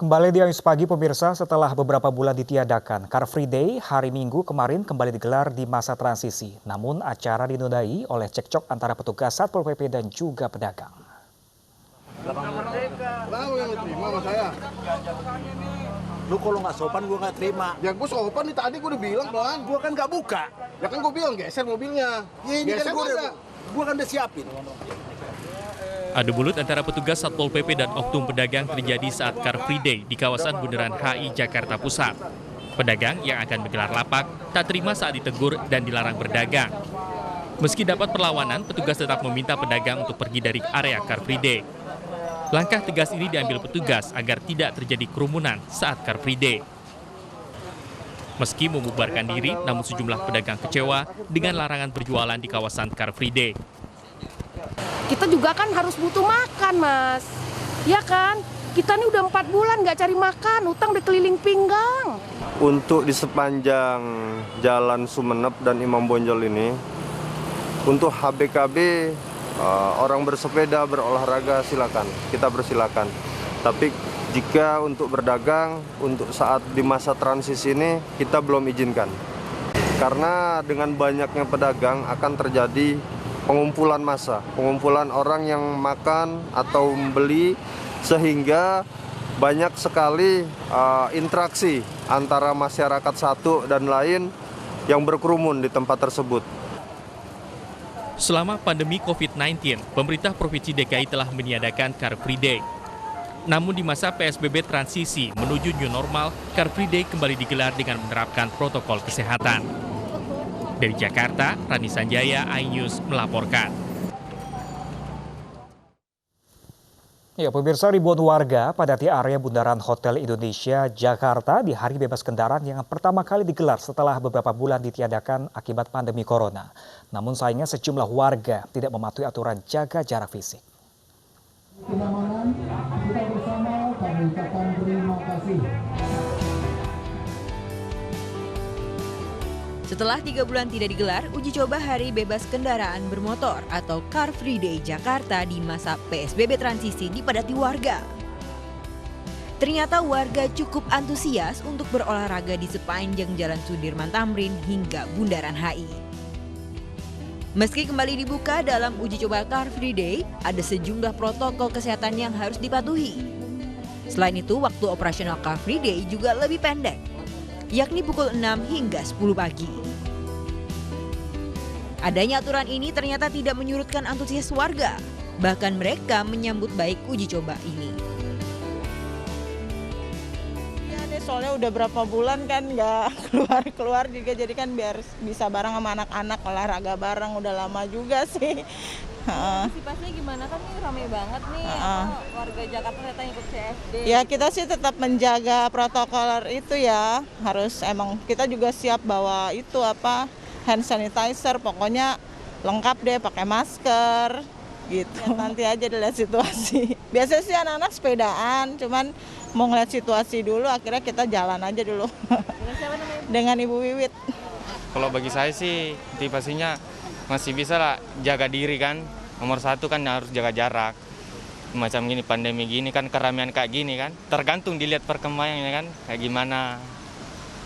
Kembali di Ayus Pagi pemirsa, setelah beberapa bulan ditiadakan, Car Free Day hari Minggu kemarin kembali digelar di masa transisi. Namun acara dinodai oleh cekcok antara petugas Satpol PP dan juga pedagang. Kenapa yang terima sama saya? Lu kalau nggak sopan gue nggak terima. Ya gue sopan nih, tadi gue udah bilang pelan. Gue kan nggak buka. Ya kan gue bilang geser mobilnya. Ya ini Geser kan gue kan udah siapin. Adu mulut antara petugas Satpol PP dan oknum pedagang terjadi saat Car Free Day di kawasan Bundaran HI Jakarta Pusat. Pedagang yang akan menggelar lapak tak terima saat ditegur dan dilarang berdagang. Meski dapat perlawanan, petugas tetap meminta pedagang untuk pergi dari area Car Free Day. Langkah tegas ini diambil petugas agar tidak terjadi kerumunan saat Car Free Day. Meski membubarkan diri, namun sejumlah pedagang kecewa dengan larangan berjualan di kawasan Car Free Day. Kita juga kan harus butuh makan, Mas. Ya kan? Kita nih udah 4 bulan nggak cari makan, utang udah keliling pinggang. Untuk di sepanjang Jalan Sumeneb dan Imam Bonjol ini, untuk HBKB, orang bersepeda, berolahraga silakan, kita persilakan. Tapi jika untuk berdagang, untuk saat di masa transisi ini, kita belum izinkan. Karena dengan banyaknya pedagang akan terjadi pengumpulan massa, pengumpulan orang yang makan atau membeli, sehingga banyak sekali interaksi antara masyarakat satu dan lain yang berkerumun di tempat tersebut. Selama pandemi COVID-19, pemerintah Provinsi DKI telah meniadakan Car Free Day. Namun di masa PSBB transisi menuju new normal, Car Free Day kembali digelar dengan menerapkan protokol kesehatan. Dari Jakarta, Rani Sanjaya, iNews melaporkan. Ya, pemirsa, ribuan warga padati area Bundaran Hotel Indonesia, Jakarta di Hari Bebas Kendaraan yang pertama kali digelar setelah beberapa bulan ditiadakan akibat pandemi corona. Namun sayangnya sejumlah warga tidak mematuhi aturan jaga jarak fisik. Kenyamanan kita bersama kami ucapkan terima kasih. Setelah 3 bulan tidak digelar, uji coba Hari Bebas Kendaraan Bermotor atau Car Free Day Jakarta di masa PSBB transisi dipadati warga. Ternyata warga cukup antusias untuk berolahraga di sepanjang Jalan Sudirman Tamrin hingga Bundaran HI. Meski kembali dibuka dalam uji coba Car Free Day, ada sejumlah protokol kesehatan yang harus dipatuhi. Selain itu, waktu operasional Car Free Day juga lebih pendek, yakni pukul 6 hingga 10 pagi. Adanya aturan ini ternyata tidak menyurutkan antusias warga, bahkan mereka menyambut baik uji coba ini. Ya nih, soalnya udah berapa bulan kan nggak keluar-keluar juga, jadi kan biar bisa bareng sama anak-anak, olahraga bareng, udah lama juga sih. Antisipasinya gimana, kan ini ramai banget nih, warga Jakarta ternyata ikut CFD. Ya kita sih tetap menjaga protokol itu ya, harus emang kita juga siap bawa itu hand sanitizer, pokoknya lengkap deh, pakai masker gitu. Ya, nanti aja dilihat situasi. Biasanya sih anak-anak sepedaan, cuman mau ngeliat situasi dulu, akhirnya kita jalan aja dulu. Dengan siapa namanya? Dengan Ibu Wiwit. Kalau bagi saya sih motivasinya masih bisa lah jaga diri kan. Nomor 1 kan harus jaga jarak. Macam gini pandemi gini kan, keramaian kayak gini kan. Tergantung dilihat perkembangannya kan kayak gimana.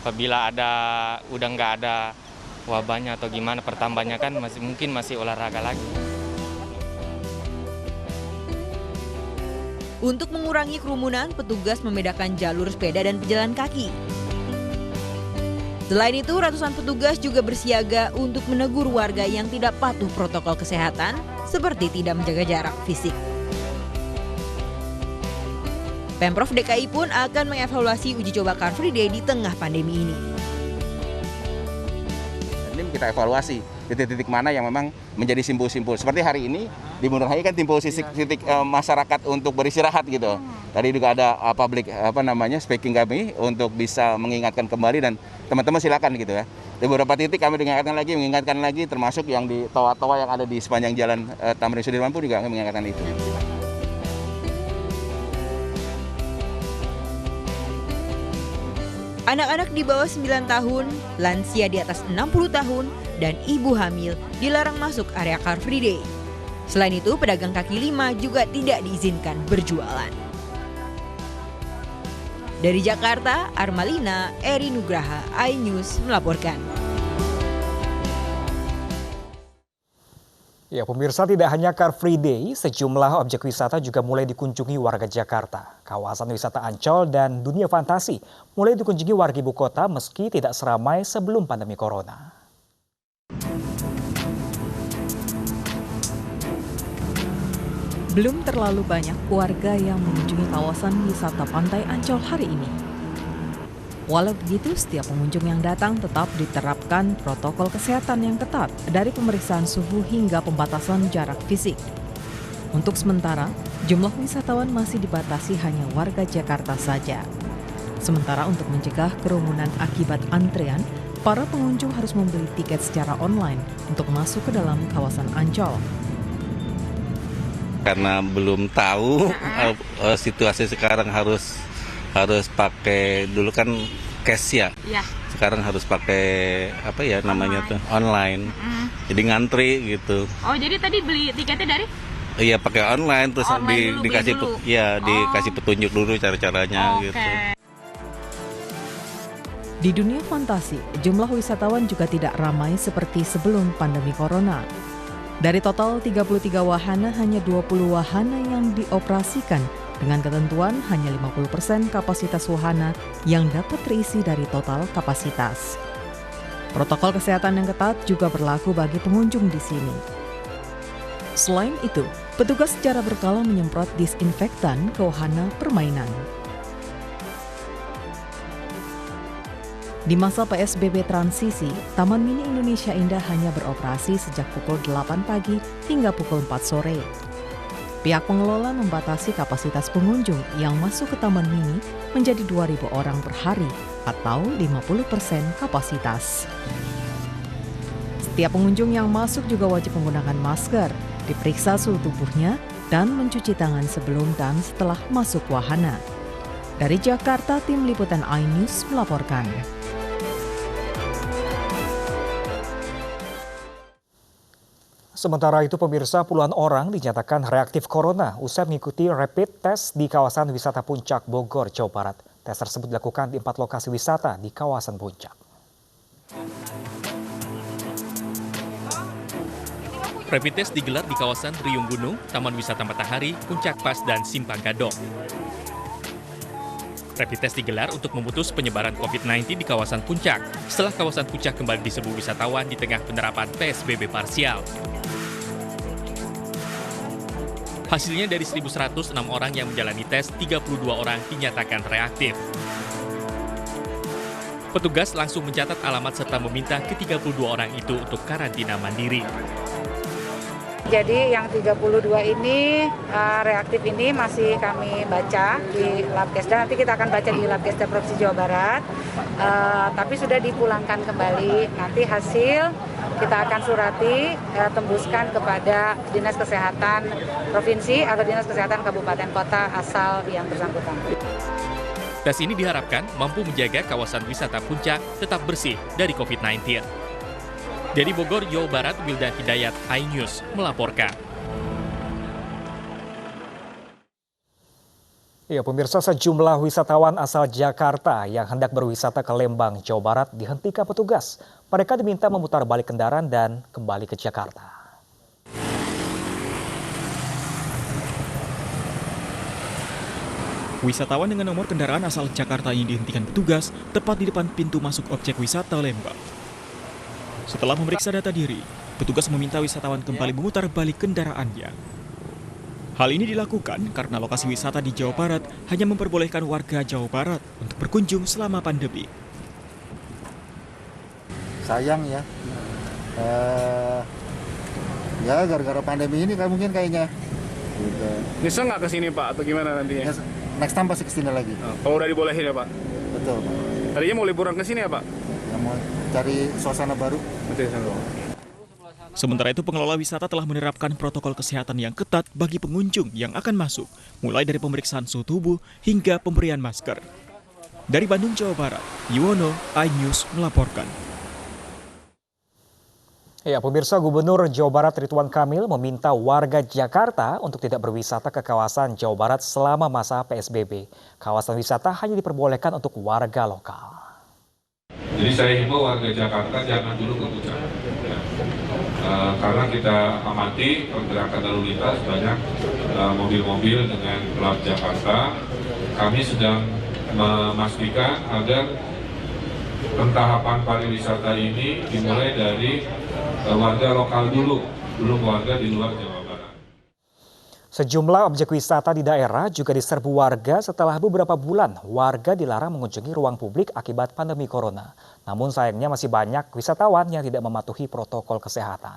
Apabila udah nggak ada wabahnya atau gimana pertambahannya kan masih olahraga lagi. Untuk mengurangi kerumunan, petugas membedakan jalur sepeda dan pejalan kaki. Selain itu, ratusan petugas juga bersiaga untuk menegur warga yang tidak patuh protokol kesehatan, seperti tidak menjaga jarak fisik. Pemprov DKI pun akan mengevaluasi uji coba Car Free Day di tengah pandemi ini. Ini kita evaluasi titik-titik mana yang memang menjadi simpul-simpul. Seperti hari ini di Bundaran HI kan timbul titik masyarakat untuk beristirahat gitu. Tadi juga ada public speaking kami untuk bisa mengingatkan kembali, dan teman-teman silakan gitu ya. Di beberapa titik kami mengingatkan lagi termasuk yang di toa-toa yang ada di sepanjang Jalan Tamrin Sudirman pun juga kami mengingatkan itu. Anak-anak di bawah 9 tahun, lansia di atas 60 tahun, dan ibu hamil dilarang masuk area Car Free Day. Selain itu, pedagang kaki lima juga tidak diizinkan berjualan. Dari Jakarta, Armalina, Eri Nugraha, iNews melaporkan. Ya, pemirsa, tidak hanya Car Free Day, sejumlah objek wisata juga mulai dikunjungi warga Jakarta. Kawasan wisata Ancol dan dunia fantasi mulai dikunjungi warga ibu kota meski tidak seramai sebelum pandemi corona. Belum terlalu banyak warga yang mengunjungi kawasan wisata Pantai Ancol hari ini. Walau begitu, setiap pengunjung yang datang tetap diterapkan protokol kesehatan yang ketat, dari pemeriksaan suhu hingga pembatasan jarak fisik. Untuk sementara, jumlah wisatawan masih dibatasi hanya warga Jakarta saja. Sementara untuk mencegah kerumunan akibat antrean, para pengunjung harus membeli tiket secara online untuk masuk ke dalam kawasan Ancol. Karena belum tahu situasi sekarang harus pakai, dulu kan cash ya. Sekarang harus pakai online. Jadi ngantri gitu. Oh, jadi tadi beli tiketnya dari? Iya, pakai online terus dikasih dulu. dikasih petunjuk dulu cara-caranya gitu. Di dunia fantasi, jumlah wisatawan juga tidak ramai seperti sebelum pandemi corona. Dari total 33 wahana, hanya 20 wahana yang dioperasikan dengan ketentuan hanya 50% kapasitas wahana yang dapat terisi dari total kapasitas. Protokol kesehatan yang ketat juga berlaku bagi pengunjung di sini. Selain itu, petugas secara berkala menyemprot disinfektan ke wahana permainan. Di masa PSBB transisi, Taman Mini Indonesia Indah hanya beroperasi sejak pukul 8 pagi hingga pukul 4 sore. Pihak pengelola membatasi kapasitas pengunjung yang masuk ke Taman Mini menjadi 2.000 orang per hari atau 50% kapasitas. Setiap pengunjung yang masuk juga wajib menggunakan masker, diperiksa suhu tubuhnya, dan mencuci tangan sebelum dan setelah masuk wahana. Dari Jakarta, tim liputan iNews melaporkan. Sementara itu, pemirsa, puluhan orang dinyatakan reaktif corona usai mengikuti rapid test di kawasan wisata Puncak Bogor, Jawa Barat. Tes tersebut dilakukan di 4 lokasi wisata di kawasan Puncak. Rapid test digelar di kawasan Riung Gunung, Taman Wisata Matahari, Puncak Pas, dan Simpang Gadok. Rapid test digelar untuk memutus penyebaran COVID-19 di kawasan Puncak, setelah kawasan Puncak kembali diserbu wisatawan di tengah penerapan PSBB parsial. Hasilnya dari 1.106 orang yang menjalani tes, 32 orang dinyatakan reaktif. Petugas langsung mencatat alamat serta meminta ke-32 orang itu untuk karantina mandiri. Jadi yang 32 ini reaktif ini masih kami baca di Labkesda, nanti kita akan baca di Labkesda Provinsi Jawa Barat, tapi sudah dipulangkan kembali. Nanti hasil kita akan surati, tembuskan kepada Dinas Kesehatan Provinsi atau Dinas Kesehatan Kabupaten Kota asal yang bersangkutan. Tes ini diharapkan mampu menjaga kawasan wisata Puncak tetap bersih dari COVID-19. Dari Bogor, Jawa Barat, Wildan Hidayat, iNews melaporkan. Ya, pemirsa, sejumlah wisatawan asal Jakarta yang hendak berwisata ke Lembang, Jawa Barat dihentikan petugas. Mereka diminta memutar balik kendaraan dan kembali ke Jakarta. Wisatawan dengan nomor kendaraan asal Jakarta ini dihentikan petugas tepat di depan pintu masuk objek wisata Lembang. Setelah memeriksa data diri, petugas meminta wisatawan kembali memutar balik kendaraannya. Hal ini dilakukan karena lokasi wisata di Jawa Barat hanya memperbolehkan warga Jawa Barat untuk berkunjung selama pandemi. Sayang ya, gara-gara pandemi ini mungkin kayaknya. Gitu. Bisa nggak ke sini Pak, atau gimana nantinya? Next time pasti ke sini lagi. Oh, udah dibolehin ya Pak? Betul Pak. Tadinya mau liburan ke sini ya Pak? Ya, mau cari suasana baru. Sementara itu, pengelola wisata telah menerapkan protokol kesehatan yang ketat bagi pengunjung yang akan masuk, mulai dari pemeriksaan suhu tubuh hingga pemberian masker. Dari Bandung, Jawa Barat, Yuwono, iNews melaporkan. Ya, pemirsa, Gubernur Jawa Barat Ridwan Kamil meminta warga Jakarta untuk tidak berwisata ke kawasan Jawa Barat selama masa PSBB. Kawasan wisata hanya diperbolehkan untuk warga lokal. Jadi saya himbau warga Jakarta jangan dulu ke puncak. Ya. Karena kita amati pergerakan lalu lintas banyak mobil-mobil dengan plat Jakarta. Kami sedang memastikan agar pentahapan pariwisata ini dimulai dari warga lokal dulu, belum warga di luar Jawa Barat. Sejumlah objek wisata di daerah juga diserbu warga setelah beberapa bulan warga dilarang mengunjungi ruang publik akibat pandemi corona. Namun sayangnya masih banyak wisatawan yang tidak mematuhi protokol kesehatan.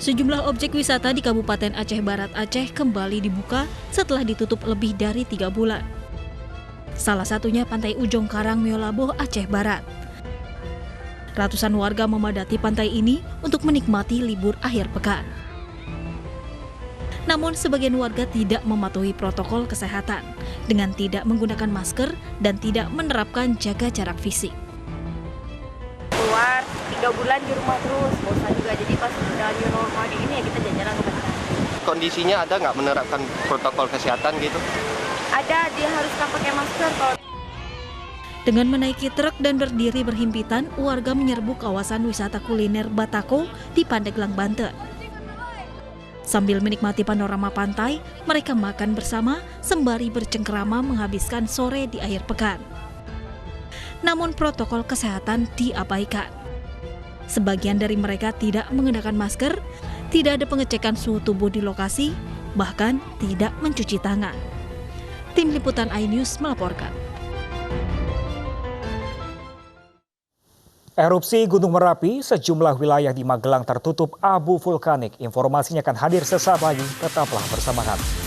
Sejumlah objek wisata di Kabupaten Aceh Barat Aceh kembali dibuka setelah ditutup lebih dari 3 bulan. Salah satunya Pantai Ujong Karang Meolaboh, Aceh Barat. Ratusan warga memadati pantai ini untuk menikmati libur akhir pekan. Namun sebagian warga tidak mematuhi protokol kesehatan dengan tidak menggunakan masker dan tidak menerapkan jaga jarak fisik. Keluar 3 bulan di rumah terus, bosan juga. Jadi pas udah new normal di ini ya kita jalan-jalan ke pantai. Kondisinya ada nggak menerapkan protokol kesehatan gitu? Ada, dia harus pakai masker kalau. Dengan menaiki truk dan berdiri berhimpitan, warga menyerbu kawasan wisata kuliner Batako di Pandeglang, Banten. Sambil menikmati panorama pantai, mereka makan bersama sembari bercengkerama menghabiskan sore di akhir pekan. Namun protokol kesehatan diabaikan. Sebagian dari mereka tidak mengenakan masker, tidak ada pengecekan suhu tubuh di lokasi, bahkan tidak mencuci tangan. Tim Liputan iNews melaporkan. Erupsi Gunung Merapi, sejumlah wilayah di Magelang tertutup abu vulkanik. Informasinya akan hadir sesaat lagi, tetaplah bersama kami.